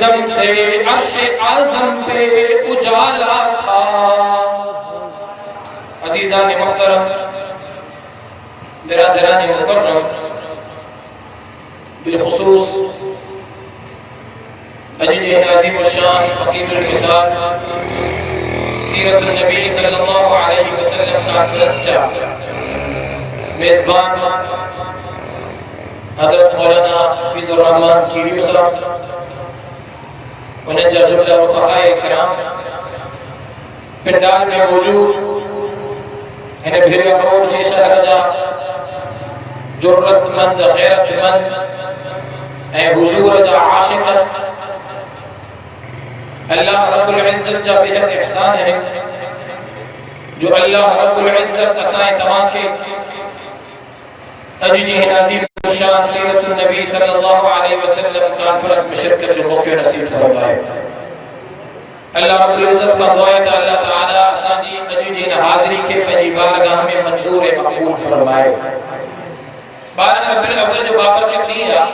दम से अर्शे आज़म पे उजाला था। अजीज़ान मुहतरम, बिरादरान मुकर्रम, बिलखुसूस अजीज़ नाज़िम शान हकीमुल मिसाल सीरतुन नबी सल्लल्लाहु अलैहि वसल्लम का क्लस्टर मेज़बान हज़रत मौलाना हफीज़ुर रहमान कीरियो साहब, उन्हें जा जुमला वफ़ाए किराम पिंडाल में मौजूद इन्हें भिरे रोड जे शहर जा जुर्रतमंद गैरतमंद ऐ हुजूर जा आशिक अल्लाह रब्बुल इज्जत जा बेहद एहसान है जो अल्लाह रब्बुल इज्जत असाए तमा के अजीज़ नाज़िम शान सीरतुन नबी सल्लल्लाहु अलैहि वसल्लम कॉन्फ्रेंस में शिरकत जो मौके नसीब फरमाए। अल्लाह रब्बुल इज्जत का दुआ है अल्लाह ताला असांजी अजीज़ हाज़िरी के पंहिंजी बारगाह में मंजूर मक़बूल फरमाए। बारह रबीउल अव्वल जो बाबरकत ॾींहुं आहे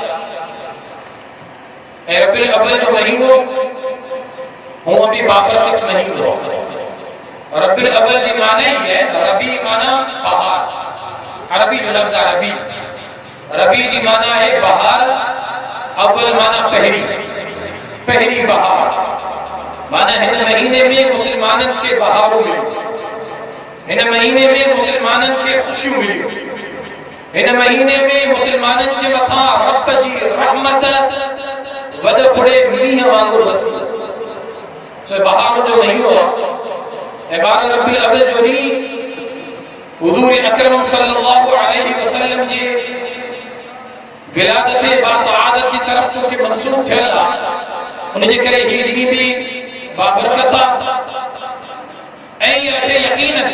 ऐं रबीउल अव्वल जो महीनो हुआ भी बाबरकत महीनो। रबीउल अव्वल की माने ही है रबी माना बहार, अरबी जो लफ्ज़ रबी, रबी जी माना है बहार, अव्वल माना पहली, पहली बहार माना हिन महीने में मुसलमानन के बहारो मिली, हिन महीने में मुसलमानन के खुशियों मिली, हिन महीने में मुसलमानन के मथा रब जी रहमत वद फुड़े मींह वांगुर वसी। तो बहार जो महीनो है बारह रबीउल अव्वल जो नी हुजूर अकरम सल्लल्लाहु अलैहि वसल्लम जे विलादत बासआदत की तरफ जो कि मंसूब थियल आ, उन जे करे ही दी भी बाबरकत ऐ ये शे यकीनन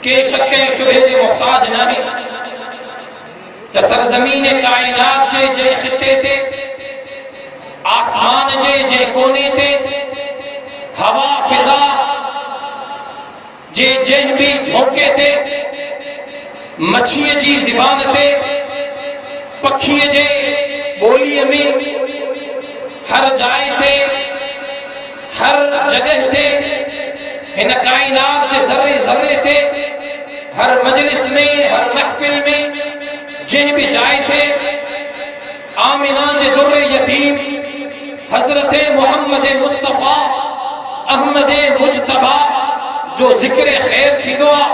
के शक शुबहे जे मोहताज नहीं त सरजमीन कायनात जे जे खिते ते आसमान जे कोने ते हवा फिजा जे भी झोंके ते मच्छी जी ज़बान ते पखी जे बोली में हर जाए ते हर जगह ते इन कायनात के जर्रे जर्रे ते हर मजलिस में हर महफिल में जे भी जाए थे आमिना जे दुर्रे यतीम हजरत मोहम्मद मुस्तफ़ा अहमद मुजतबा जो जिक्र खैर थी दुआ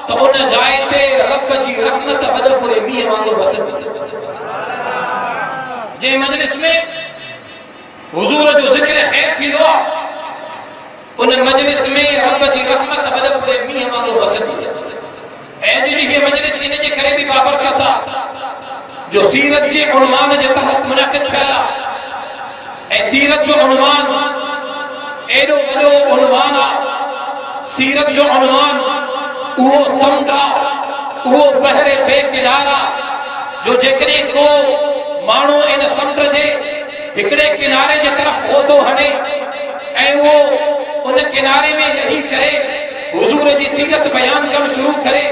तो उन जाए ते रब जी रहमत बदफुरे मींह वांगुर वसन। जे मजलिस में हुजूर जो जिक्र खैर थी दुआ उन मजलिस में रब जी रहमत बदफुरे मींह वांगुर वसन। ऐं जी ये मजलिस इन जे करे भी बाबरकत आ जो सीरत जे उन्वान जे तहत मुनाकिद थियल आ ऐं सीरत जो उन्वान एडो वडो उन्वान आ। सीरत जो उन्वान वो समुद्र वो बहरे बेकिनारा जो जेकरे को मानो इन समुद्र जे हिकड़े किनारे जे तरफ हो तो हने ऐं वो उन किनारे में लही करे हुजूर जी सीरत बयान कर शुरू करे,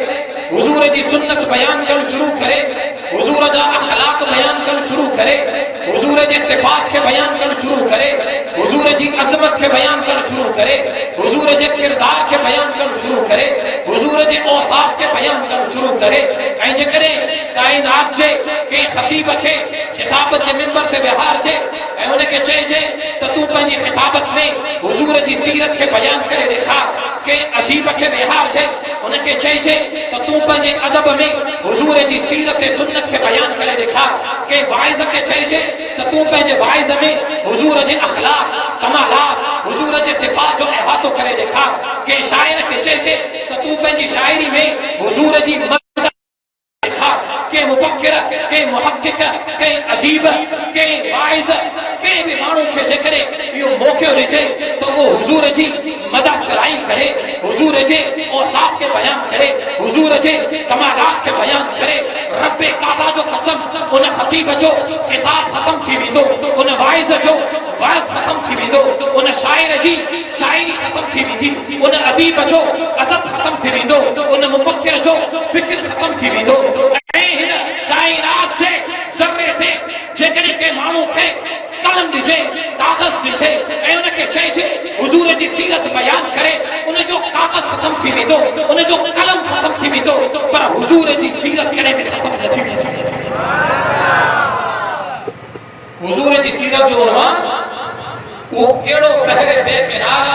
हुजूर जी सुन्नत बयान कर शुरू करे, हुजूर जा अखलाक बयान कर शुरू करे, हुजूर जे सिफात के बयान कर शुरू करे, हुजूर जी अजमत के बयान कर शुरू करे, हुजूर जे किरदार के बयान कर शुरू करे, हुजूर जे औसाफ के बयान कर शुरू करे। ऐं जेकरे कायनात जे के खतीब के खिताबत जे मिंबर ते बिहार जे ऐं उन के चइजे त तू पंहिंजी खिताबत में हुजूर जी सीरत के बयान करे ॾेखार। के अदीब के बिहार जे उन के चइजे त तू पंहिंजे अदब में हुजूर जी सीरत सुन्नत के बयान करे ॾेखार। के वाइज़ के चइजे त तू पंहिंजे वाइज़ में हुजूर जे अखलाक कमालात हुजूर जे सिफात जो इहातो करे ॾेखार। के शायर के चइजे त तू पंहिंजी शायरी में हुजूर जी के मुफक्किर के मुहक्किक के अदीब के वाइज़ के भी मानू के जेकरे यो मौके ॾिजे तो वो हुजूर जी मदह सराई करे, हुजूर जे औसाफ के बयान करे, हुजूर जे कमालात के बयान करे। रब्बे काबा जो कसम उन खतीब जो खिताब खत्म थी वेंदो, उन वाइज़ जो वाइज़ खत्म थी वेंदो, उन शायर जी शायरी खत्म थी वेंदी, उन अदीब जो अदब खत्म थी वेंदो, उन मुफक्किर जो फिक्र खत्म थी वेंदो। कायनात जे ज़र्रे थे जेकॾहिं के खत्म थी वेंदो, उन जो कलम खत्म थी वेंदो, पर हुजूर जी सीरत कॾहिं बि खत्म न थी वेंदी। हुजूर जी सीरत जो उनवान वो अहिड़ो बहरे बेकिनार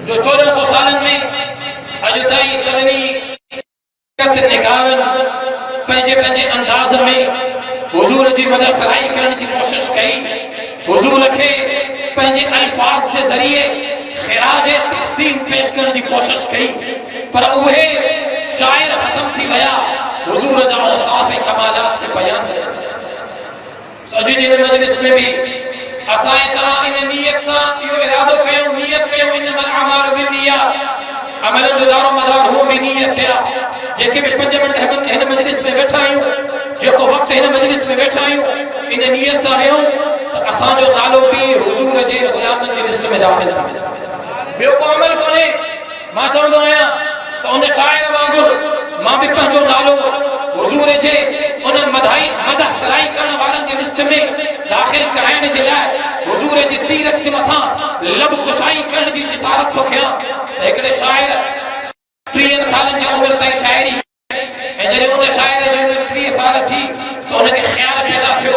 जो 1400 सालनि में अॼु ताईं सभिनी निगारनि पंहिंजे पंहिंजे अंदाज़ में हुजूर जी मदद सराई करण जी कोशिश कई, हुजूर खे पंहिंजे अल्फाज़ जे ज़रिए ख़िराज तहसीन पेश करण जी कोशिश कई, पर उहे शाइर ख़त्म थी विया, हुजूर जा औसाफ़ कमालात खे बयान कया। अॼु जी मजलिस में भी असां तव्हां इन नियत सां इहो इरादो कयूं, नियत कयूं इन्नमल अमालु बिन्नियात, अमलनि जो दारो मदार हो में नियत कया। जेके भी 5 मिनट हिन मजलिस में वेठा आहियूं, जेको वक़्तु हिन मजलिस में वेठा आहियूं, इन नियत सां आहियूं त असांजो नालो बि हुजूर जे ग़ुलामनि जी लिस्ट में दाख़िल थी वञे। ॿियो को अमल कोन्हे। मां चवंदो आहियां त उन शाइर वांगुरु मां बि पंहिंजो नालो हुजूर जे उन मदह सराई करण वारनि जी लिस्ट में दाख़िल कराइण जे लाइ हुजूर जी सीरत जे मथां लब कुशाई करण जी जिसारत थो कयां। हिकिड़े शाइर 30 सालनि जी उमिरि ताईं शाइरी, ऐं जॾहिं उन शाइर जी उमिरि 30 साल थी त उनखे ख़्याल पैदा थियो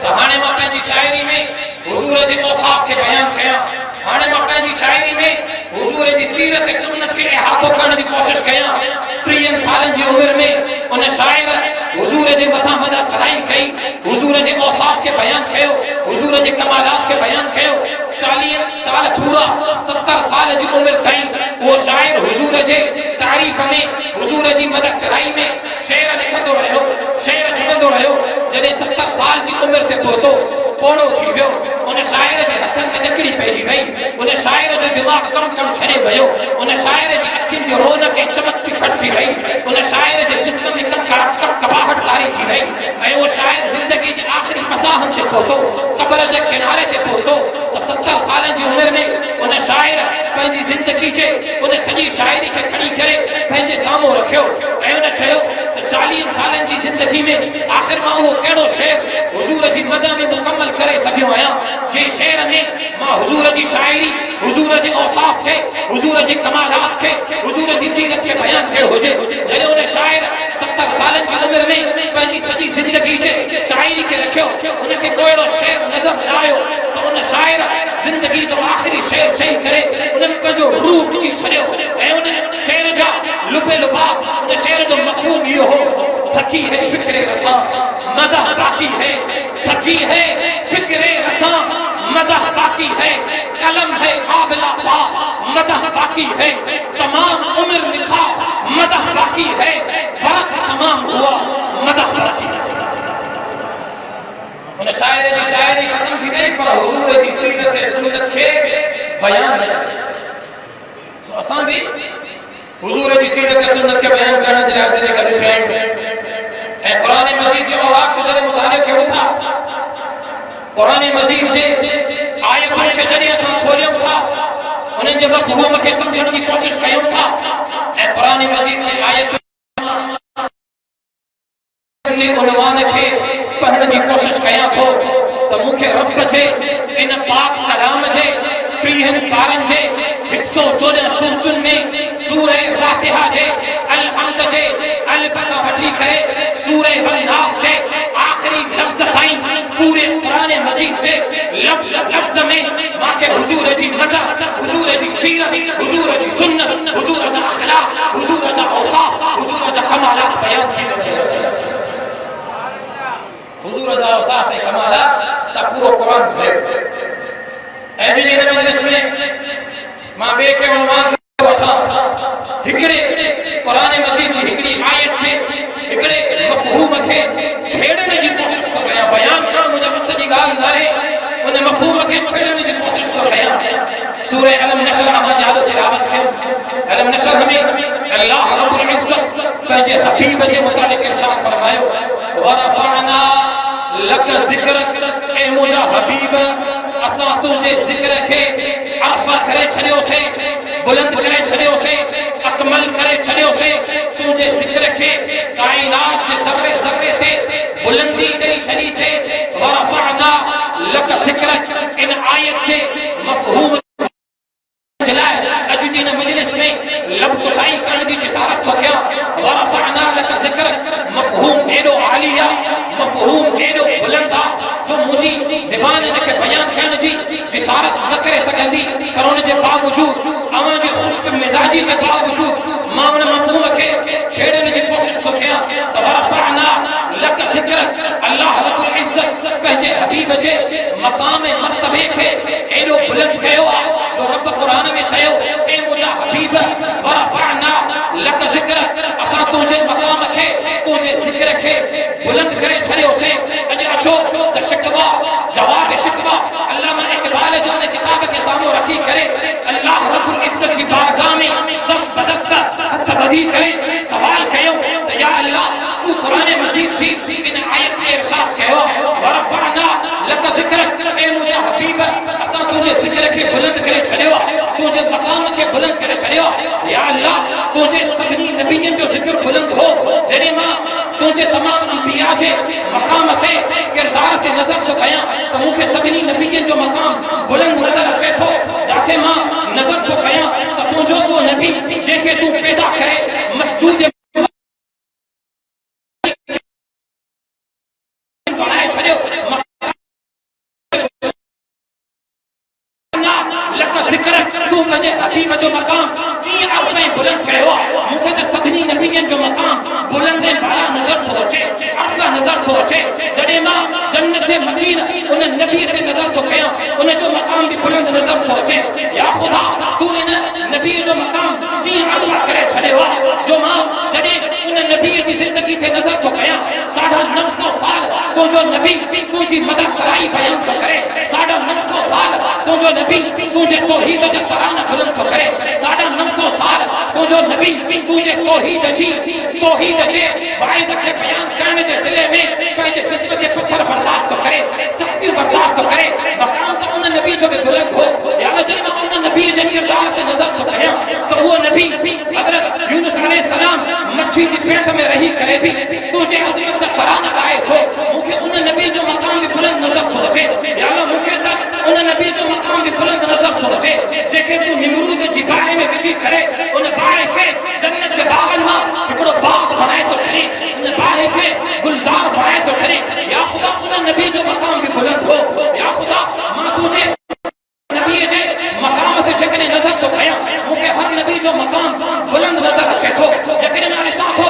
त हाणे मां पंहिंजी शाइरी में हुजूर जे औसाफ़ खे बयानु कयां, हाणे मां पंहिंजी शाइरी में हुजूर जी सीरत सुन्नत खे इहातो करण जी कोशिश कयां। 30 सालनि जी उमिरि में उन शाइर हुजूर जे मथां मदह सराई कई, हुजूर जे औसाफ़ खे बयानु कयो, हुजूर जे कमालात खे बयानु कयो। 40 साल पूरा 70 साल जी उमिरि ताईं वो शाइर हुजूर जे तारीफ़ में, हुजूर जी मदह सराई में शेर लिखंदो रहियो, शेर चवंदो रहियो। जॾहिं 70 साल जी उमिरि ते पहुतो, पोड़ो थी वियो, उन शाइर जे हथनि में नकड़ी पइजी वई, उन शाइर जो दिमाग़ कम छॾे वियो, उन शाइर जी अखियुनि जो रौनक ऐं चमक घटि थी वई, उन शाइर जे जिस्म में कबाहट तारी थी वई, ऐं उहो शाइर ज़िंदगी जे आख़िरी मसाहत ते पहुतो, क़ब्र जे किनारे ते पहुतो। त 70 सालनि जी उमिरि में उन शाइर पंहिंजी ज़िंदगी जे उन सॼी शाइरी खे खणी करे पंहिंजे साम्हूं रखियो ऐं उन चयो त 40 सालनि जी ज़िंदगी में आख़िर मां उहो कहिड़ो शेर हुजूर जी मदह में मुकमल करे सघियो आहियां, जंहिं शेर में मां हुजूर जी शाइरी, हुजूर जे औसाफ़ खे, हुजूर जे कमालात खे, हुजूर जी सीरत खे बयानु कयो हुजे। जॾहिं उन शाइर 70 सालनि जी उमिरि में पंहिंजी सॼी ज़िंदगी जे शाइरी खे रखियो, उनखे को अहिड़ो शेर नज़र न आयो त उन शाइर ज़िंदगी जो आख़िरी शेर चई करे उन्हनि पंहिंजो रूह विझी छॾियो, ऐं उन शेर जा लुबे लुबाब, उन शेर जो मफ़हूम इहो हो, थकी है फिक्रे रसां मदह बाकी है, थकी है फिक्रे रसां मदह बाकी है, कलम है काबिला पा मदह बाकी है, तमाम उम्र लिखा मदह बाकी है, वक्त तमाम हुआ मदह बाकी है। उन शाइर जी शाइरी ख़त्म थी वई, पर हुजूर जी सीरत सुन्नत खे बयान न कयो। असां बि हुजूर जी सीरत सुन्नत खे बयान करण जे लाइ गॾु थिया आहियूं, ऐं क़ुरान मजीद जो औराक़ जो जॾहिं मुतालियो कयूं था, क़ुरान मजीद जे आयतुनि खे जॾहिं असां खोलियूं था, उन्हनि जे मफ़हूम खे सम्झण जी कोशिश कयूं था, ऐं क़ुरान मजीद जी आयतुनि जे उनवान खे पढ़ण जी कोशिश कयां थो त मूंखे रब जे इन पाक कलाम जे 30 पारनि जे 114 सूरतुनि में सूरह फातिहा जे अल-हम्द जे अलिफ खां वठी करे सूरह नास जे आख़िरी लफ़्ज़ ताईं पूरे क़ुरान मजीद जे लफ़्ज़ में मांखे हुजूर जी मदह, हुजूर जी सीरत, हुजूर जी सुन्नत, हुजूर जा अखलाक, हुजूर जा औसाफ, हुजूर जा कमालात बयान थी नज़र अचे। हुजूर जा औसाफ ऐं कमालात सां पूरो क़ुरान भरियो। ऐं इन मजलिस में मां ॿिए खे उनवान वठां, हिकिड़े क़ुरान मजीद जी हिकिड़ी आयत खे, हिकिड़े मफ़हूम खे छेड़ण जी कोशिश थो कयां। बयान करणु मुंहिंजा मक़सद जी ॻाल्हि न आहे, उन मफ़हूम खे छेड़ण जी कोशिश थो कयां। सूरह अलम नशरह मां जादो तिलावत कयो। अलम नशरह में अल्लाह रब्बुल इज़्ज़त पंहिंजे हबीब जे मुतालिक़ इरशाद फरमायो, वरफ़अना लक ज़िक्रक, ऐ मुंहिंजा हबीब असां तुंहिंजे ज़िक्र खे अर्फ़ा करे छॾियोसीं, बुलंद करे छॾियोसीं, अकमल करे छॾियोसीं। तुंहिंजे ज़िक्र खे काइनात जे ज़र्रे ज़र्रे ते बुलंदी ॾेई छॾीसीं। वरफ़अना लक ज़िक्रक, इन आयत जे मफ़हूम जे लाइ अॼु जी इन मजलिस में लका ज़िक्र मफ़हूम एडो आलिया मफ़हूम एडो बुलंदा जो मुझी ज़बान इनके बयान करण जी जिसारत न करे सघंदी पर उन जे बावजूद अवां जी खुश्क मिजाजी जे बावजूद मां उन मफ़हूम के छेड़ने की कोशिश तो कयां त वरफ़अना लका ज़िक्र अल्लाह रब्बुल इज़्ज़त पंहिंजे हबीब जे मक़ाम मर्तबे के एडो बुलंद कयो जो रब कुरान में चयो ए मुंहिंजा हबीब वरफ़अना लका ज़िक्र असां तुंहिंजे मक़ाम खे तुंहिंजे ज़िक्र खे बुलंद करे छॾियोसीं अॼु अचो त शिकवा जवाब शिकवा अल्लामा इक़बाल जो ने किताब के साम्हूं रखी करे अल्लाह रब्बुल इज़्ज़त जी बारगाह में दस बदस्ता हथ बधी करे सवाल कयो त या अल्लाह तू कुरान मजीद जी इन आयत में इरशाद कयो वरफ़अना लका ज़िक्र ए मुंहिंजा हबीब असां तुंहिंजे ज़िक्र खे बुलंद करे छॾियो तुंहिंजे मक़ाम खे बुलंद करे छॾियो या अल्लाह तुंहिंजे सभिनी नबियनि जो ज़िक्र बुलंद हो जॾहिं मां तुंहिंजे तमाम अंबिया जे मक़ाम ते किरदार ते नज़र तो कयां त मूंखे सभिनी नबियनि जो मक़ाम बुलंद नज़र अचे थो जाते मां नज़र तो कयां त तुंहिंजो वो नबी जंहिंखे तूं पैदा करे मस्जूद बनाए छॾियो लका ज़िक्र तूं पंहिंजे हबीब जो मक़ाम कीअं अर्ज़ में बुलंद कयो मूंखे त सभिनी नबियनि जो मक़ाम बुलंद ऐं बाला नज़र थो अचे अर्ज़ नज़र थो अचे जॾहिं मां जन्नत जे मदीन उन नबीअ ते नज़र थो कयां उन जो मक़ाम बि बुलंद नज़र थो अचे या ख़ुदा तूं इन नबीअ जो मक़ाम कीअं अर्ज़ करे छॾियो जो मां जॾहिं उन नबीअ जी ज़िंदगी ते नज़र थो कयां 950 साल तुंहिंजो नबी तुंहिंजी मदद सराई बयान थो करे 950 साल तुंहिंजो नबी तुंहिंजे तौहीद जा तराना बुलंद थो करे 950 साल तुंहिंजो नबी तुंहिंजे तौहीद जे वाइज़ खे बयान करण जे सिले में पंहिंजे जिस्म जे पत्थर बर्दाश्त थो करे सख़्ती बर्दाश्त थो करे मक़ाम त उन नबी जो बि बुलंद हो या जॾहिं मां उन नबी जे किरदार ते नज़र थो कयां त उहो नबी हज़रत यूनुस अलैहिस्सलाम मच्छी जी पेट में रही करे बि तुंहिंजे अज़मत जा तराना ॻाए थो मूंखे उन नबी जो मक़ाम बि बुलंद नज़र थो अचे या मूंखे त उन नबी जो मक़ाम बि बुलंद नज़र थो अचे जेके तूं निमरूद जी बाहि में विझी करे उन बाहि खे जन्नत जे बाग़नि मां हिकिड़ो बाग़ बणाए थो छॾे उन बाहि खे गुलज़ार बणाए थो छॾे या ख़ुदा उन नबी जो मक़ाम बि बुलंद हो या ख़ुदा मां तुंहिंजे नबीअ जे मक़ाम ते जेकॾहिं नज़र थो कयां मूंखे हर नबी जो मक़ाम बुलंद नज़र अचे थो जेकॾहिं मां ॾिसां थो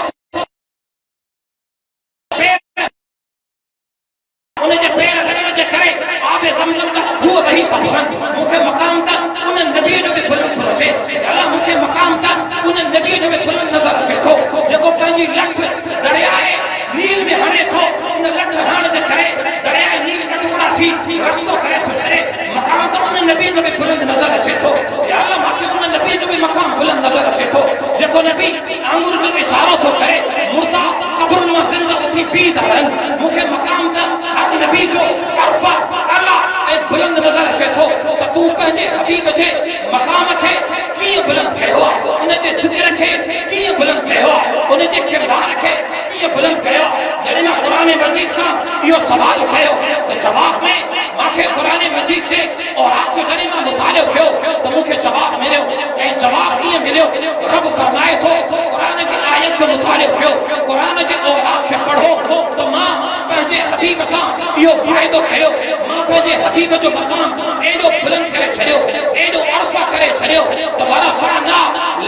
उनजे पैर लॻण जे करे आबे ज़मज़म जा खूह वही था वहनि मूंखे मक़ाम त उन नबीअ जो बि बुलंद थो अचे अल्लाह मूंखे मक़ाम त उन नबीअ जो बि बुलंद नज़र अचे थो जेको पंहिंजी लठ दरियाए नील में हणे थो उन लठ हणण जे करे दरियाए नील कटोरा थी रस्तो करे थो छॾे मक़ाम त उन नबीअ जो बि बुलंद नज़र अचे थो या अल्लाह मूंखे उन नबीअ जो बि मक़ाम बुलंद नज़र अचे थो जेको नबी आंगुर जो इशारो थो करे मुर्दा क़ब्र मां ज़िंदा थी पी था रहनि मूंखे मक़ाम त हर नबी जो अर्फ़ा आला ऐं बुलंद नज़र अचे थो त तूं पंहिंजे हबीब जे मक़ाम खे कीअं बुलंद कयो उन जे ज़िक्र खे कीअं बुलंद कयो उन जे किरदार खे कीअं बुलंद कयो जॾहिं मां क़ुरान मजीद खां इहो सवाल कयो त जवाब में मूंखे क़ुरान मजीद जे औरात जो जॾहिं मां मुतालियो कयो त मूंखे जवाब मिलियो ऐं जवाब ईअं मिलियो रब फरमाए थो क़ुरान जी आयत जो मुतालियो कयो क़ुरान जे औरात खे पढ़ो त मां पंहिंजे हबीब सां इहो वाइदो कयो मां पंहिंजे हबीब जो मक़ाम एॾो बुलंद करे छॾियो एॾो अर्फ़ा करे छॾियो त वरफ़अना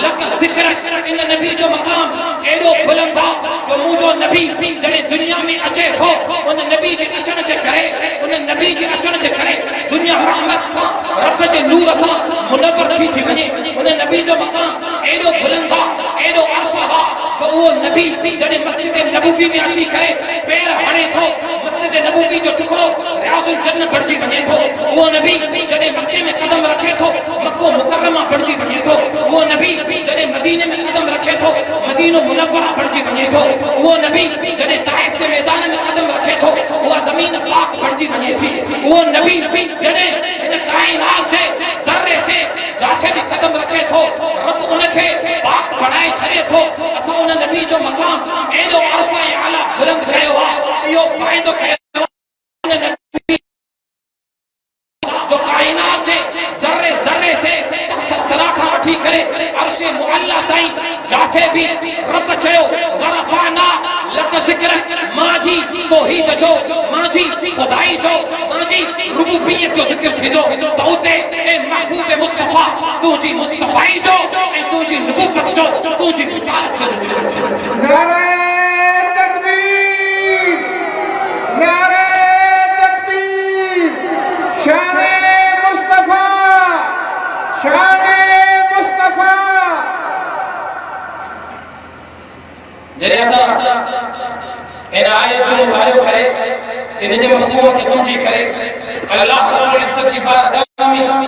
लका ज़िक्र इन नबी जो मक़ाम एॾो बुलंद आहे जो मुंहिंजो नबी जॾहिं दुनिया में अचे थो उन नबी जे अचण जे करे उन नबी जे अचण जे करे दुनिया रहमत सां रब जे नूर सां मुनव्वर थी वञे उन नबी जो मक़ाम एॾो बुलंद आहे एॾो अर्फ़ा आहे जो उहो नबी जॾहिं मस्जिद नबूवी में अची करे पैर हणे थो मस्जिद नबूवी जो टुकड़ो रियाज़ुल जन्नत बणिजी वञे थो उहो नबी जॾहिं मक्के में कदम रखे थो मक्को मुकर्रमा बणिजी वञे थो उहो नबी जॾहिं मदीने में कदम रखे थो मदीनो मुनव्वरा बणिजी वञे थो उहो नबी जॾहिं ताइफ जे मैदान में कदम रखे थो उहा ज़मीन पाक बणिजी वञे थी उहो नबी जॾहिं हिन काइनात जे ज़र्रे ते जाथे बि कदम रखे थो रब उनखे पाक बणाए छॾे थो असां उन नबी जो मक़ाम एॾो अर्फ़ा ऐं आला बुलंद कयो आहे इहो फ़ाइदो कयो उन नबी जो काइनात जे ज़र्रे ज़र्रे ते तहत सरा खां वठी करे अर्श मुअल्ला ताईं जाथे बि रब चयो वरफ़अना माजी तौहीद जो माजी खुदाई जो माजी रुबूबियत जो जिक्र थे जो तौते ए महबूब मुस्तफा तुझी मुस्तफाई जो ए तुझी नबूवत जो तुझी रिसालत जो नारे तकबीर नारे तकबीर शाने मुस्तफा शाने मुस्तफा जरे असा इन आयत जो मुतालिब करे इन जे मफ़हूम खे समझी करे अल्लाह रब्बुल इज्जत जी बारगाह में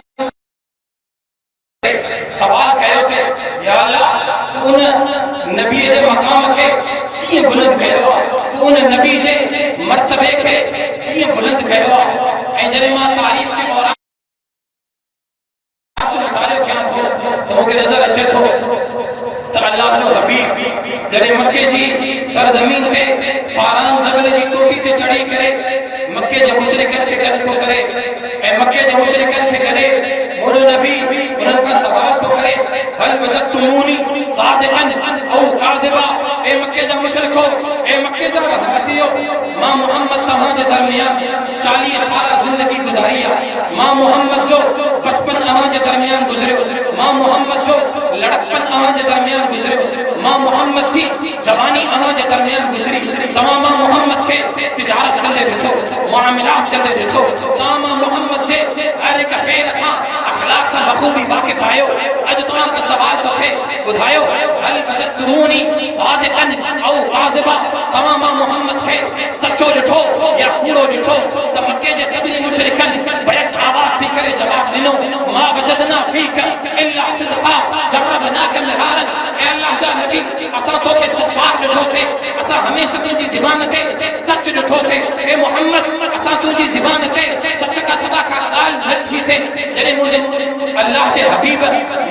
सवाल कयो से या अल्लाह तू उन नबी जे मकाम खे कीअं बुलंद कयो तू उन नबी जे मर्तबे खे कीअं बुलंद कयो ऐं जॾहिं मां तारीफ़ जे दौरान मुतालिब कयां थो त मूंखे नज़र अचे थो त अल्लाह जो हबीब जॾहिं मके जी सरज़मीन ते फारान जबल जी चोटी ते चढ़ी करे मके जे मुशरिकन खे गॾु थो करे ऐं मके जे मुशरिकन खे गॾे मुंहिंजो नबी उन्हनि खां सवाल थो करे हल वजदतुमूनी सादिक़न औ काज़िबा ए मके जा मुशरिको ए मके जा वसीयो मां मोहम्मद तव्हां जे दरमियान 40 साल ज़िंदगी गुज़ारी आहे मां मोहम्मद जो बचपन अव्हां जे दरमियान गुज़रियो मां मोहम्मद जो लड़कपन अव्हां जे दरमियान गुज़रियो मां मोहम्मद जी जवानी अव्हां जे दरमियान गुज़री तव्हां मां मोहम्मद खे तिजारत कंदे ॾिठो मुआमिलात कंदे ॾिठो तव्हां मां मोहम्मद जे हर हिक ख़ैर खां अखलाक खां बख़ूबी वाक़िफ़ आहियो अॼु तव्हां खां सवाल थो थिए ॿुधायो हल वजदतुमूनी सादिक़न औ काज़िबा तव्हां मां मोहम्मद खे सचो ॾिठो या कूड़ो ॾिठो त मके जे सभिनी मुशरिकन बैक आवाज़ थी करे जवाब ॾिनो मां वजदना फीक इल्ला सिदक़ा जरबनाक मिरारन ए अल्लाह जा नबी असां तोखे सचार ॾिठोसीं असां हमेशह तुंहिंजी ज़बान ते सच ॾिठोसीं ए मोहम्मद असां तुंहिंजी ज़बान ते सच खां सदा का ॻाल्हि न थीसीं जॾहिं मुंहिंजे अल्लाह जे हबीब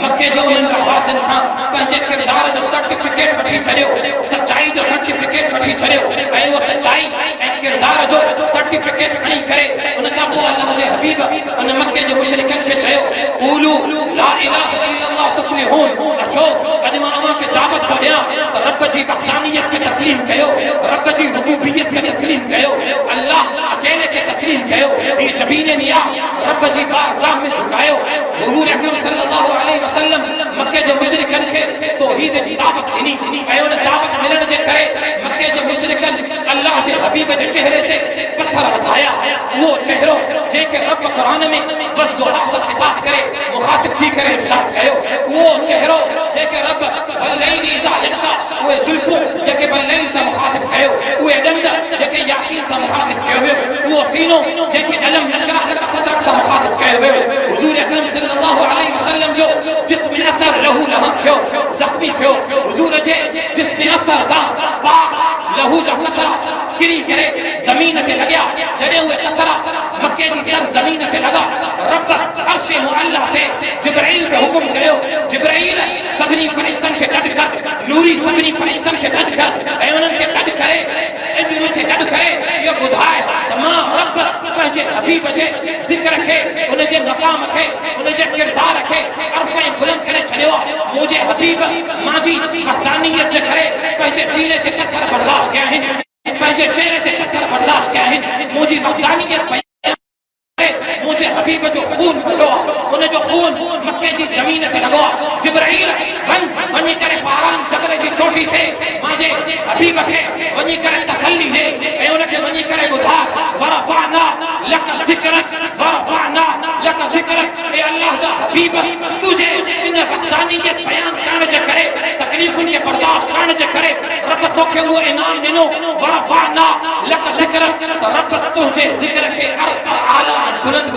मके जो उन्हनि वासिन खां पंहिंजे किरदार जो सर्टिफिकेट वठी छॾियो सचाई जो सर्टिफिकेट वठी छॾियो ऐं उहो सचाई ऐं किरदार जो सर्टिफिकेट खणी करे उन खां पोइ अल्लाह जे हबीब उन मके जे मुशरिकन खे चयो क़ूलू ला इलाहा इल्लल्लाह तुफ़्लिहून अचो अॼु मां अव्हां खे दावत थो ॾियां त रब जी वहदानियत खे तस्लीम कयो रब जी रुबूबियत खे तस्लीम कयो अल्लाह अकेले खे तस्लीम कयो हीअ जबीन नियाज़ रब जी बारगाह में झुकायो हुज़ूर अकरम सल्लल्लाहु अलैहि वसल्लम मके जे मुशरिकन खे तौहीद जी दावत ॾिनी ऐं उन दावत मिलण जे करे मके जे मुशरिकन अल्लाह जे हबीब जे चेहरे ते पत्थर वसाया उहो चेहरो जेके रब क़ुरान में बस दुआ सां ख़िताब करे मुखातिब थी करे इरशाद कयो उहो चेहरो जेके रब वल्लैली इज़ा यग़शा उहे ज़ुल्फ़ूं जेके वल्लैल सां मुखातिब कयो उहे ॾंद जेके यासीन सां मुखातिब कयो वियो उहो सीनो जेके अलम नशरह लक सदरक सां मुखातिब कयो वियो हुज़ूर अकरम सल्लल्लाहु अलैहि वसल्लम जो जिस्म अतर लहू लहम थियो ज़ख्मी थियो हुज़ूर जे जिस्म अतर तां पाक लहू जा कतरा किरी करे ज़मीन ते लॻया जॾहिं उहे कतरा मके जी सर ज़मीन ते लॻा रब अर्श मुअल्ला ते जिब्राइल खे हुकुम कयो जिब्राइल सभिनी फरिश्तनि खे गॾु कर नूरी सभिनी फरिश्तनि खे गॾु कर ऐं उन्हनि खे गॾु करे इल्म खे गॾु करे इहो ॿुधाए त मां रब पंहिंजे हबीब जे ज़िक्र खे उन जे मक़ाम खे उन जे किरदार खे अर्फ़ ऐं बुलंद करे छॾियो आहे मुंहिंजे हबीब मुंहिंजी वहदानियत जे करे पंहिंजे सीने ते पत्थर बर्दाश्त कया आहिनि पंहिंजे चेहरे ते पत्थर बर्दाश्त कया आहिनि मुंहिंजी वहदानियत मुझे हबीब जो खून पियो उन जो खून मक्के जी ज़मीन ते लॻो जिब्राइल वञी करे फारान जबल जी चोटी ते मुंहिंजे हबीब खे वञी करे तसल्ली ॾे ऐं उन खे वञी करे ॿुधा वरफ़अना लक ज़िक्रक वरफ़अना लक ज़िक्रक ए अल्लाह जा हबीब तुझे इन वहदानियत बयान करण जे करे तकलीफ़ुनि खे बर्दाश्त करण जे करे रब तोखे उहो इनाम ॾिनो वरफ़अना लक ज़िक्रक त रब तुंहिंजे ज़िक्र खे आला बुलंद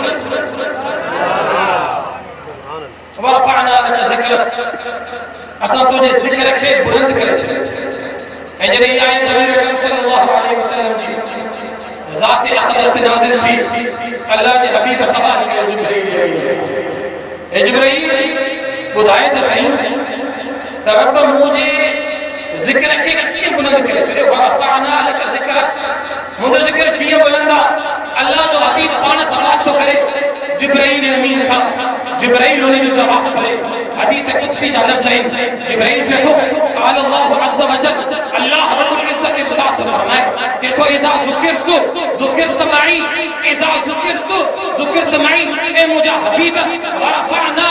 वरफ़अना लक ज़िक्रक असां तुंहिंजे ज़िक्र खे बुलंद करे छॾियो ऐं जॾहिं आयत नबी अकरम सल्लल्लाहु अलैहि वसल्लम जी ज़ात अक़दस ते नाज़िल थी अल्लाह जे हबीब सवाल कयो जिब्राइल ॿुधाए त सही त रब मुंहिंजे ज़िक्र खे कीअं बुलंद करे छॾियो वरफ़अना लक ज़िक्रक मुंहिंजो ज़िक्र कीअं बुलंद आहे अल्लाह जो हबीब पाण सवाल थो करे जिब्राइल अमीन खां जिब्राइल उन जो जवाब करे हदीस कुदसी जा लफ़्ज़ आहिनि जिब्राइल चए थो क़ाल अल्लाहु अज़्ज़ व जल अल्लाह रब्बुल इज़्ज़त इरशाद फरमाए चए थो देखो इज़ा ज़ुकिरत माई, इज़ा ज़ुकिरत माई, ए मुंहिंजा हबीब वरफ़अना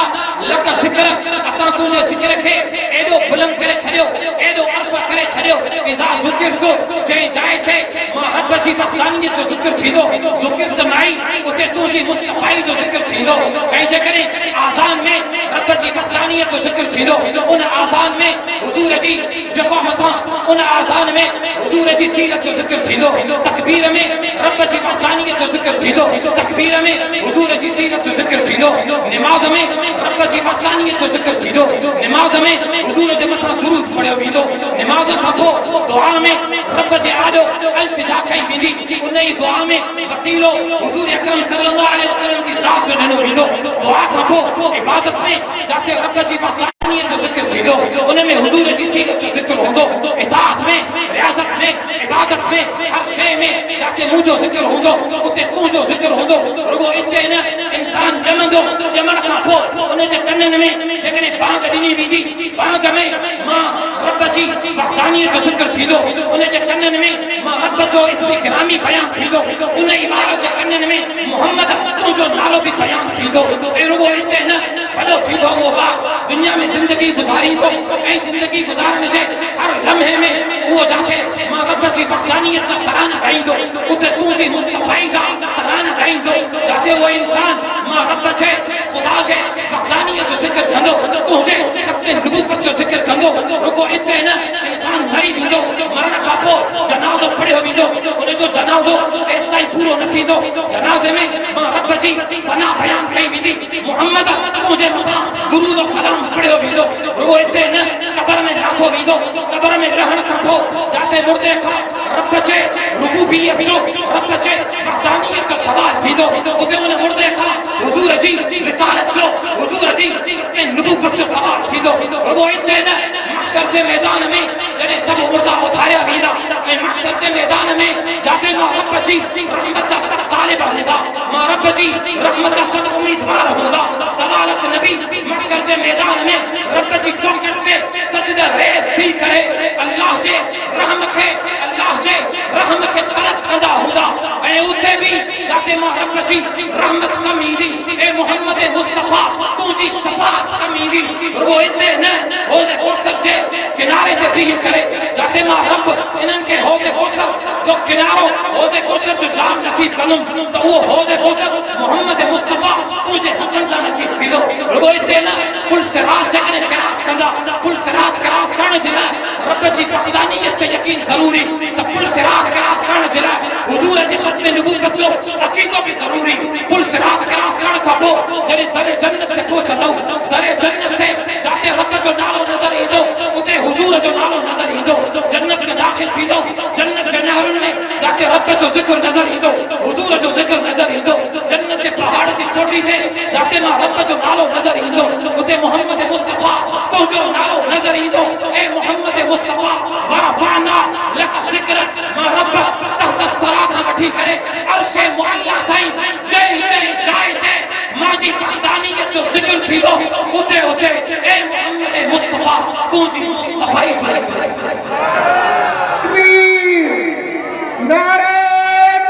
लक ज़िक्रक, असां तुंहिंजे ज़िक्र खे एॾो बुलंद करे छॾियो, एॾो अर्फ़ करे छॾियो। इज़ा ज़ुकिरत जंहिं जाइ ते मां रब जी वहदानियत जो ज़िक्र थींदो, ज़ुकिरत माई, उते तुंहिंजी मुस्तफ़ाई जो ज़िक्र थींदो। ऐं जेकॾहिं आज़ान में रब जी वहदानियत जो ज़िक्र थींदो, उन आज़ान में हुज़ूर जी जेको मथां, उन आज़ान में हुज़ूर जी सीरत जो ज़िक्र थींदो, तकबीर में रब जी वहदानियत जो ज़िक्र थींदो, तकबीर में हुज़ूर जी सीरत जो ज़िक्र थींदो, निमाज़ में रब जी वहदानियत जो ज़िक्र थींदो, निमाज़ में हुज़ूर जे मथां दुरूद पढ़ियो वेंदो, निमाज़ खां पोइ दुआ में रब जे आॾो इल्तिजा कई वेंदी, उन ई दुआ में वसीलो हुज़ूर अकरम सल्लल्लाहु अलैहि वसल्लम जी ज़ात जो ॾिनो वेंदो। दुआ खां पोइ इबादत में जाते रब जी वहदानियत जो ज़िक्र थींदो, उन में हुज़ूर जी सीरत जो ज़िक्र हूंदो, इताअत में, रियाज़त में, इबादत में, हर शइ में जाते मुंहिंजो ज़िक्र हूंदो, उते तुंहिंजो ज़िक्र हूंदो। रुगो इते न इंसान ॼमंदो, ॼमण खां पोइ उन जे कननि में जेकॾहिं बांग ॾिनी वेंदी, बांग में मां रब जी वहदानियत जो ज़िक्र थींदो, उन जे कननि में मां रब जो इस्म गिरामी बयान थींदो, उन इबारत जे कननि में मोहम्मद तुंहिंजो नालो बि बयान थींदो। ऐं रुगो इते न भलो थींदो उहो ॿार दुनिया में ज़िंदगी गुज़ारींदो, ऐं ज़िंदगी गुज़ारण जे हर लम्हे में उहो जाते मां रब जी वहदानियत जा तराना ॻाईंदो, उते तुंहिंजी मुस्तफ़ाई जा तराना ॻाईंदो, जाते उहो इंसान मां रब जे ख़ुदा जे वहदानियत जो ज़िक्र कंदो, तुंहिंजे खपे नबूवत जो ज़िक्र कंदो। रुगो इते न इंसान मरी वेंदो, मरण खां पोइ जनाज़ो पढ़ियो वेंदो, उनजो जनाज़ो तेसिताईं पूरो न थींदो, जनाज़े में मां रब जी सना बयान कई वेंदी, मोहम्मद तुंहिंजे मथां दुरूद और सलाम पढ़ियो वेंदो। रुगो इते न क़ब्र में राखो वेंदो, क़ब्र में रहण खां पोइ जाते मुर्दे खां रब जे रुबूबियत जो, रब जे वहदानियत जो सवाल थींदो, उते उन मुर्दे खां हुज़ूर जी रिसालत जो, हुज़ूर जी नबूवत जो सवाल थींदो। रुगो इते न महशर जे मैदान में जॾहिं सभु मुर्दा उथारिया वेंदा, ऐं महशर जे मैदान में जाते मां रब जी रहमत जा सभु तालिब हूंदा, मां रब जी रहमत जा सभु उम्मीदवार हूंदा, सलालत नबी महशर जे मैदान में रब जी चौखट ते सजदा रेज़ थी करे अल्लाह जे रहम खे, अल्लाह जे रहम खे तलब कंदा हूंदा, ऐं उते बि जाते मां रब जी रहमत कम ईंदी, ए मोहम्मद मुस्तफ़ा तुंहिंजी शफ़ाअत कम ईंदी। रुगो इते न हौज़ कौसर जे किनारे ते बीह करे जाते मां रब इन्हनि खे हौज़ कौसर जो किनारो, हौज़ कौसर जो जाम नसीब कंदुमि, त उहो हौज़ कौसर मोहम्मद मुस्तफ़ा तुंहिंजे हथनि सां नसीब थींदो। रुगो इते न पुल सिरात जेकॾहिं क्रॉस कंदा, पुल सिरात क्रॉस करण जे लाइ रब जी वहदानियत ते यकीन ज़रूरी, त पुल सिरात क्रॉस करण जे लाइ हुज़ूर जे ख़त्म नबूवत जो अक़ीदो बि ज़रूरी। पुल सिरात क्रॉस करण खां पोइ जॾहिं दरे जन्नत ते पहुचंदो, दरे जन्नत ते जाते रब जो नालो नज़र ईंदो, उते हुज़ूर जो नालो नज़र ईंदो, जन्नत में दाख़िल थींदो, जन्नत जे नहरुनि में जाते रब जो ज़िक्र नज़र ईंदो, हुज़ूर जो ज़िक्र नज़र ईंदो, जन्नत जे पहाड़ जी चोटी ते जाते मां रब जो नालो नज़र ईंदो, उते मोहम्मद मुस्तफ़ा तुंहिंजो नालो नज़र ईंदो। ए मोहम्मद मुस्तफ़ा वरफ़अना लक ज़िक्रक, मां रब तहत सरा खां वठी करे अर्श मुअल्ला ताईं जंहिं जंहिं जाइ ते मां जी वहदानियत जो ज़िक्र थींदो, उते उते ए मोहम्मद मुस्तफ़ा तुंहिंजी मुस्तफ़ाई जो ज़िक्र। नारे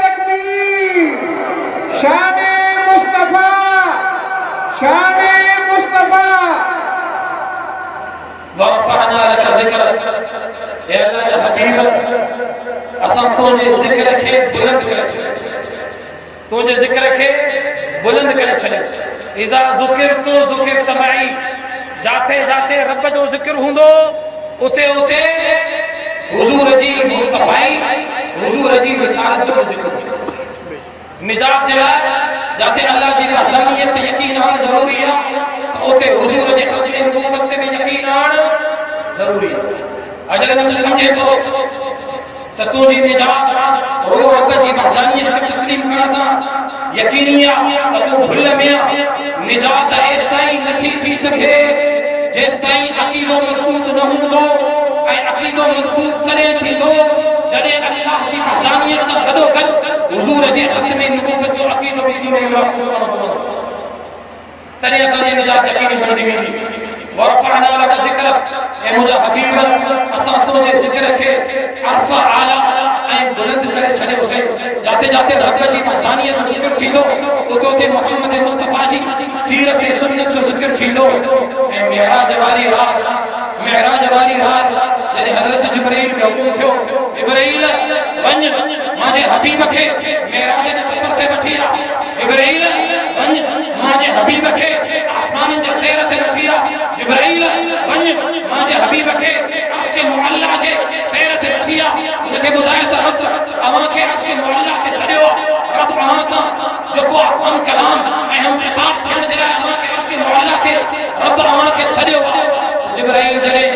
तकबीर, शाने मुस्तफ़ा, शाने मुस्तफ़ा। वरफ़अना लक ज़िक्रक, ए अल्लाह जा हबीब असां तुंहिंजे ज़िक्र खे बुलंद करे छॾियो, तुंहिंजे ज़िक्र खे बुलंद करे छॾियो। इज़ा ज़ुकिरत माई, जाते जाते रब जो ज़िक्र हूंदो, उते उते हुज़ूर जी मुस्तफ़ाई, हुज़ूर जी रिसालत जो ज़िक्र थींदो। निजात जे लाइ जाते अल्लाह जी वहदानियत ते यकीन आणणु ज़रूरी आहे, त उते हुज़ूर जे ख़त्म नबूवत ते बि यकीन आणणु ज़रूरी आहे। अॼु तूं सम्झे थो त तुंहिंजी निजात रुगो रब जी वहदानियत खे तस्लीम करण सां यकीनी आहे, त तूं भुल में आहे। निजात एसिताईं नथी थी सघे जेसिताईं अक़ीदो मज़बूत न हूंदो, ऐं अक़ीदो मज़बूत तॾहिं थींदो जॾहिं अल्लाह जी वहदानियत सां गॾोगॾु हुज़ूर जे ख़त्म नबूवत जो अक़ीदो बि सीने में महफ़ूज़ करणो पवंदो, तॾहिं असांजी निजात यकीनी बणिजी वेंदी। वरफ़अना लक ज़िक्रक, ए मुंहिंजा हबीब असां तुंहिंजे ज़िक्र खे अर्फ़ आला ऐं बुलंद करे छॾे उसे जाते जाते रब जी वठाणीअ जो ज़िक्र थींदो उतो ते मोहम्मद मुस्तफा जी सीरत सुन्नत जो ज़िक्र थींदो ऐं मेराज वारी रात जॾहिं हज़रत जिब्राइल खे हुकुम थियो जिब्राइल वञ मांजे हबीब खे मेराज जे सफ़र ते वठी आ जिब्राइल वञ मांजे हबीब खे आसमाननि जे सैर ते वठी आ जिब्राइल वञ मांजे हबीब खे अर्श मुअल्ला जे सैर ते वठी आ उनखे ॿुधाए त रब अवां खे अर्श मुअल्ला ते सॾियो रब अवां सां जेको हम कलाम ऐं हम खिताब थियण जे लाइ अवां खे अर्श मुअल्ला ते रब अवां खे सॾियो जिब्राइल जॾहिं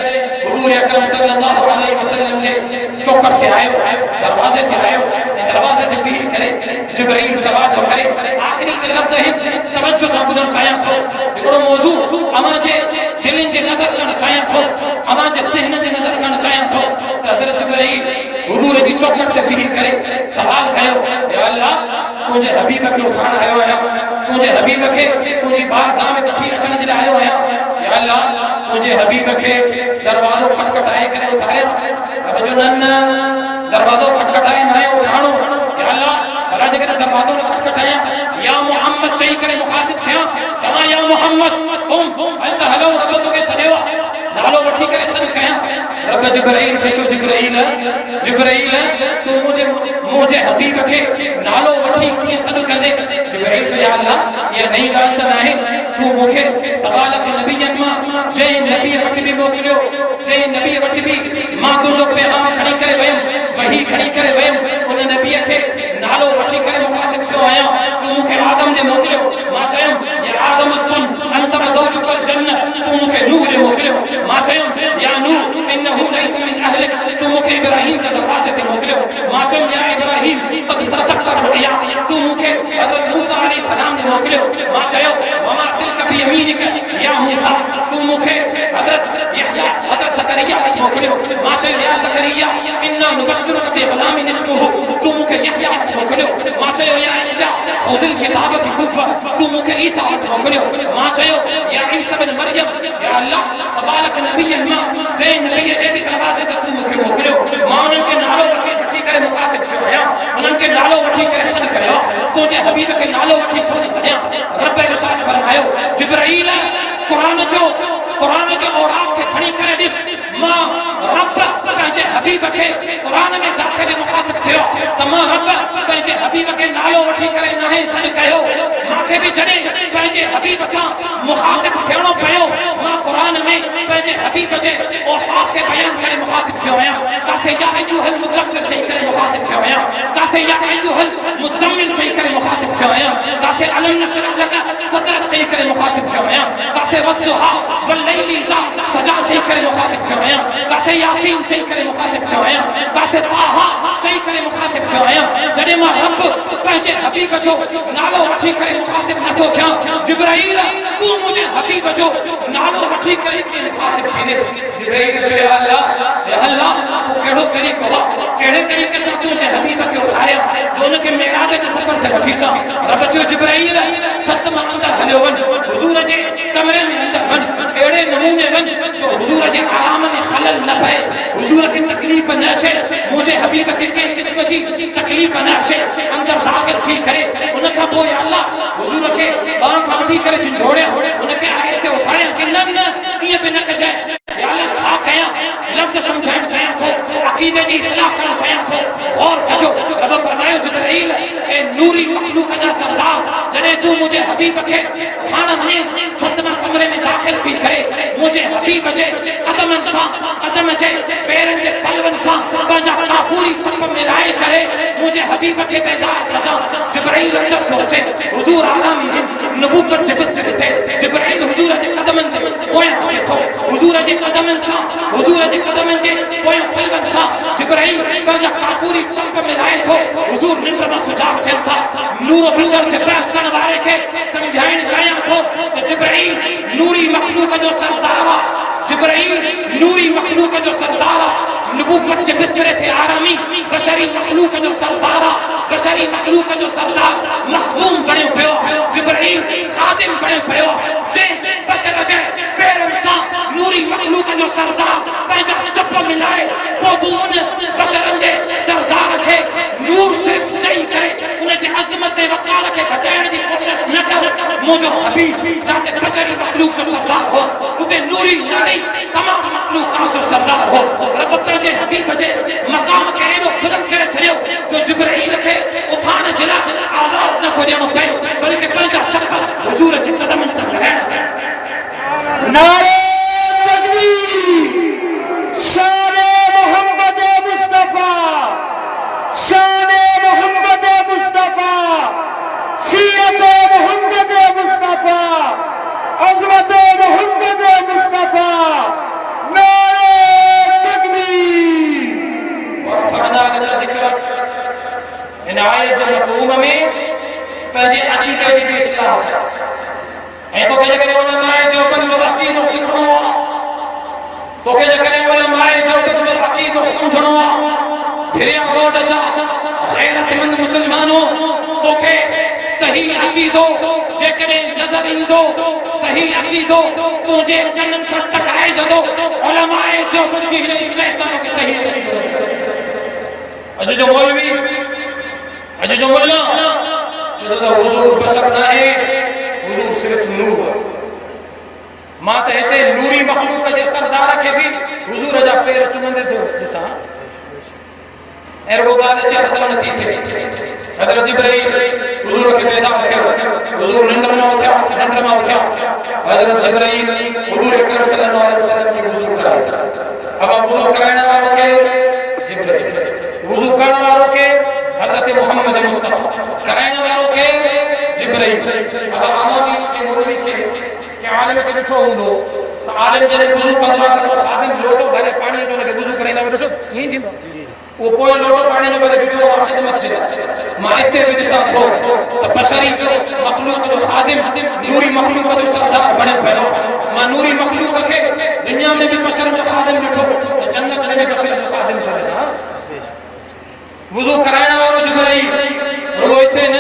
हुजूर अकरम सल्लल्लाहु अलैहि वसल्लम जे चौकट ते आयो दरवाज़े ते आयो दरवाज़े ते बीह करे जिब्राइल सवाल थो करे आखिरी ते लफ़्ज़ है तवज्जो सां ॿुधणु चाहियां थो हिकिड़ो मौज़ू अवां जे दिलनि जे नज़र करणु चाहियां थो अवां जे ज़हन जे नज़र करणु चाहियां थो त हज़रत जिब्राइल हुजूर जी चौकट ते बीह करे सवाल कयो या अल्लाह तुंहिंजे हबीब खे उठाइण आयो आहियां तुंहिंजे हबीब खे तुंहिंजी बारगाह में वठी अचण जे लाइ आयो आहियां या अल्लाह तुंहिंजे हबीब खे दरवाज़ो खटखटाए करे उठारिया अब जो न दरवाज़ो खटखटाए न आयो उठाणो या अल्लाह भला जेकॾहिं दरवाज़ो न खटखटाया या मोहम्मद चई करे मुखातिब थिया चवां या मोहम्मद त हलो रब तोखे सॾियो आहे नालो वठी करे सॾु कयां रब जिब्राइल खे चयो जिब्राइल तूं मुंहिंजे हबीब खे नालो वठी कीअं सॾु कंदे जिब्राइल चयो या अल्लाह इहा नई ॻाल्हि त नाहे तूं मूंखे सवाल खे नबियनि मां जंहिं नबीअ वटि बि मोकिलियो जंहिं नबीअ वटि बि मां तुंहिंजो पैगाम खणी करे वयुमि वही खणी करे वयुमि उन नबीअ खे नालो वठी करे मुखातिब थियो आहियां तूं मूंखे आदम ॾे मोकिलियो मां चयुमि या आदम अंत ज़ौजुकल जन्नत तूं मूंखे नूह ॾे मोकिलियो मां चयुमि या नूह इन्नहु लैसा मिन अहलिक तूं मूंखे इब्राहिम जे दरवाज़े ते मोकिलियो मां चयुमि या इब्राहिम क़द सदक़ता रुया तूं मूंखे हज़रत मूसा अलैहि सलाम ॾे मोकिलियो मां चयो वमा तिलक बि यमीनिक या मूसा तूं मूंखे हज़रत यहया हज़रत ज़करिया ॾे मोकिलियो मां चयो या ज़करिया इन्ना नुबश्शिरुक बि ग़ुलामिन इस्मुहु तूं मूंखे यहया मोकिलियो मां चयो या यहया ख़ुज़िल किताब बि कुफ़ तूं मूंखे ईसा मोकिलियो मां चयो या ईसा बिन मरियम या अल्लाह सवालक नबीअ मां जंहिं नबीअ जे बि दरवाज़े ते तूं मूंखे मोकिलियो मां उन्हनि खे नालो वठी करे मुखातिब थियो आहियां उन्हनि खे नालो वठी करे सॾु कयो तुंहिंजे हबीब खे नालो वठी छो न सॾियां रब इरशाद फरमायो जिब्राइल क़ुरान जो औरात खे खणी करे ॾिस मां रब पंहिंजे हबीब खे क़ुरान में जाके मुखातिब थियो त मां रब पंहिंजे हबीब खे नालो वठी करे नाहे सॾु कयो मूंखे बि जॾहिं पंहिंजे हबीब सां मुखातिब थियणो पियो मां क़ुरान में पंहिंजे हबीब जे औसाफ खे बयान करे मुखातिब थियो आहियां काथे या अय्युहल मुदस्सिर चई करे मुखातिब थियो आहियां काथे या अय्युहल मुज़म्मिल चई करे मुखातिब थियो आहियां काथे अलम नशरह लक सदरक चई करे मुखातिब थियो आहियां काथे वस्सुहा वल्लैलि इज़ा सजा चई करे मुखातिब थियो आहियां काथे यासीन चई करे मुखातिब थियो आहियां काथे ताहा चई करे मुखातिब थियो आहियां जॾहिं मां रब पंहिंजे हबीब जो नालो वठी करे मुखातिब नथो थियां जिब्राइल तूं मुंहिंजे हबीब जो नालो वठी करे कीअं मुखातिब थींदे जिब्राइल चयो या अल्लाह तूं कहिड़ो तरीक़ो आहे कहिड़े तरीक़े सां तुंहिंजे हबीब खे उठारिया जो उनखे मेराज जे सफ़र ते वठी अचां रब चयो जिब्राइल सत मां अंदरि हलियो वञ हुज़ूर जे कमरे में अंदरि वञ अहिड़े नमूने वञ जो हुज़ूर जे आराम में खलल न पए हुज़ूर खे तकलीफ़ न अचे मुंहिंजे हबीब खे कंहिं क़िस्म जी तकलीफ़ न अचे अंदरि दाख़िल थी करे उन खां पोइ या अल्लाह हुज़ूर खे ॿांह खां वठी करे झंझोड़िया उनखे आहिस्ते उठारिया कि न ईअं बि न कजांइ या अल्लाह छा कयां लफ़्ज़ सम्झाइण चाहियां थो अक़ीदे जी इस्लाह करणु चाहियां थो गौर कजो रब फरमायो जिब्राइल ए नूरी मखलूक जा सरदार जॾहिं तूं मुंहिंजे हबीब खे खाण में छत मां कमरे में दाख़िल थी करे मुंहिंजे हबीब जे कदमनि सां कदम जे पेरनि जे तलवनि सां पंहिंजा काफूरी चप मिलाए करे मुंहिंजे हबीब खे बेदार कजां जिब्राइल अंदर थो अचे हुज़ूर आलमी नबूवत जे बिस्तर ते जिब्राइल हुज़ूर जे कदमनि जे पोयां अचे थो हुज़ूर जे कदमनि सां हुज़ूर जे कदमनि जे पोयां तलवनि सां जिब्राइल पंहिंजा काफूरी चप मिलाए थो हुज़ूर निंड मां सुजाग थियनि था नूर बशर जे बहस करण वारे खे सम्झाइण चाहियां थो त जिब्राइल नूरी मखलूक जो सरदार आहे जिब्राइल नूरी मखलूक जो सरदार आहे नबूवत जे बिस्तरे ते आरामी बशरी मखलूक जो सरदार आहे बशरी मखलूक जो सरदार मखदूम बणियो पियो जिब्राइल खादिम बणियो पियो जंहिं बशर जे पेरनि सां नूरी मखलूक जो सरदार पंहिंजा चप मिलाए पोइ तूं उन बशरनि जे सरदार खे नूर मुझो हबीब जाते बशरी मखलूक जो सरदार हो उते नूरी यानी तमाम मखलूकात जो सरदार हो रब पंहिंजे हबीब जे मकाम खे एॾो बुलंद करे छॾियो जो जिब्राईल खे उथान जे लाइ आवाज़ न ॾियणो पियो बल्कि पंहिंजा चप्पल हुजूर जे क़दमनि सां लॻाइणा पिया। नारे तकबीर, शाने मोहम्मद मुस्तफा, शाने मोहम्मद मुस्तफा, सीरत मोहम्मद मुस्तफा, अज़मत मोहम्मद मुस्तफा, नारे तकबीर। वरफ़अना लका ज़िक्रक इन आयत जे मफ़हूम में पंहिंजे अक़ीदे जी बि इस्लाह ऐं तोखे जेकॾहिं उलमाए देवबंद जो अक़ीदो सिखणो आहे तोखे जेकॾहिं उलमाए देवबंद जो अक़ीदो सम्झणो आहे फिरिया रोड जा गैरतमंद मुस्लमानो तोखे सही अक़ीदो जेकॾहिं नज़र ईंदो सही अक़ीदो तुंहिंजे कननि सां टकराइजंदो उलमाए देवबंद जी हिन स्टेज तां तोखे सही अक़ीदो अॼु जो मौलवी अॼु जो मुल्ला चवंदो त हुज़ूर बशर न आहे हुज़ूर सिर्फ़ नूर मां त हिते नूरी मखलूक जे सरदार खे बि हुज़ूर जा पेर चुमंदे थो ॾिसां ऐं रुॻो ॻाल्हि जे ख़तम नथी थिए हज़रत जिब्राईल हुज़ूर खे बेदार कयो हुज़ूर निंड मां उथिया हज़रत जिब्राईल हुज़ूर अकरम सल्लल्लाहु अलैहि वसल्लम खे वुज़ू करायो अब वुज़ू कराइण वारो के जिब्राईल वुज़ू करण वारो के हज़रत मोहम्मद मुस्तफा कराइण वारो के जिब्राईल अब आलमी के मौलवी के आलिम के ॾिठो हूंदो त आलिम जॾहिं वुज़ू कंदो आहे त खादिम लोटो भरे पाणी जो लॻे वुज़ू कराईंदा ॾिठो ईअं थींदो वो पोइ लोटो पाणी जो भरे बीठो आहे ख़िदमत जे मां हिते बि ॾिसां थो त बशरी जो मखलूक जो खादिम नूरी मखलूक जो सरदार बणियो पियो मां नूरी मखलूक खे दुनिया में भी बशर जो खादिम ॾिठो त जन्नत में भी बशर जो खादिम थो ॾिसां वुज़ू कराइण वारो जिब्राईल रुॻो हिते न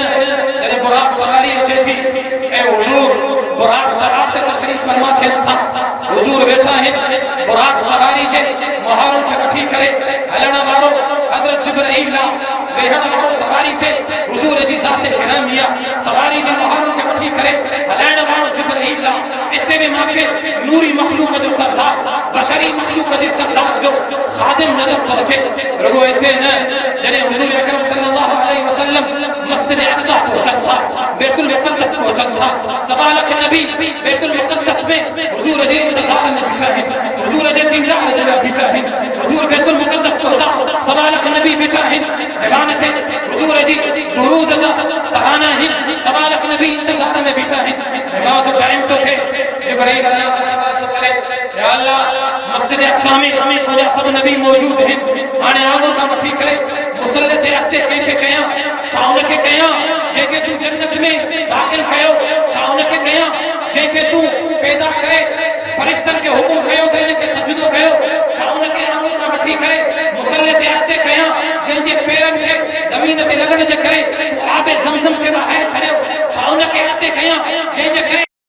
जॾहिं बुराक सवारी अचे थी ऐं हुज़ूर बुराक सवार ते तशरीफ़ फरमा थियनि था हुज़ूर वेठा आहिनि बुराक सवारी जे मुहारनि खे वठी करे हलण वारो हज़रत जिब्राईल वेहण वारो सवारी ते हुज़ूर जी ज़ात गिरामिया सवारी जे मुहारनि खे वठी करे हलाइण वारो जिब्राईल इते बि मूंखे नूरी मखलूक जो सरदार बशरी मखलूक जे सरदार जो खादिम नज़र थो अचे रुॻो हिते न जॾहिं हुज़ूर अकरम सल्लल्लाहु अलैहि वसल्लम मस्जिद अक़सा पहुचनि था बैतुल मुक़द्दस पहुचनि था सवा लख नबी बैतुल मुक़द्दस में हुज़ूर जे इंतज़ार में बीठा आहिनि हुज़ूर जे दीदार जे लाइ बीठा आहिनि हुज़ूर बैतुल मुक़द्दस पहुता सवा लख नबी बीठा आहिनि ज़बान ते हुज़ूर जी दुरूद जा तराना आहिनि सवा लख नबी इंतज़ार में बीठा आहिनि नमाज़ टाइम तो थे जिब्राईल अल्लाह का सवाल तो करे या अल्लाह मस्जिद अक़सा में तुंहिंजा सभु नबी मौजूद आहिनि हाणे आङुर खां वठी करे मुसल्ले ते अॻिते कंहिंखे कयां छा उनखे कयां जंहिंखे तूं जन्नत में दाख़िल कयो छा उनखे कयां जंहिंखे तूं पैदा करे फरिश्तनि खे हुकुम कयो त इनखे सजदो कयो छा उनखे आङुर खां वठी करे मुसल्ले ते अॻिते कयां जंहिंजे पेरनि खे ज़मीन ते लॻण जे करे तूं आबे ज़मज़म खे ॿाहिरि छॾियो छा उनखे अॻिते कयां जंहिंजे करे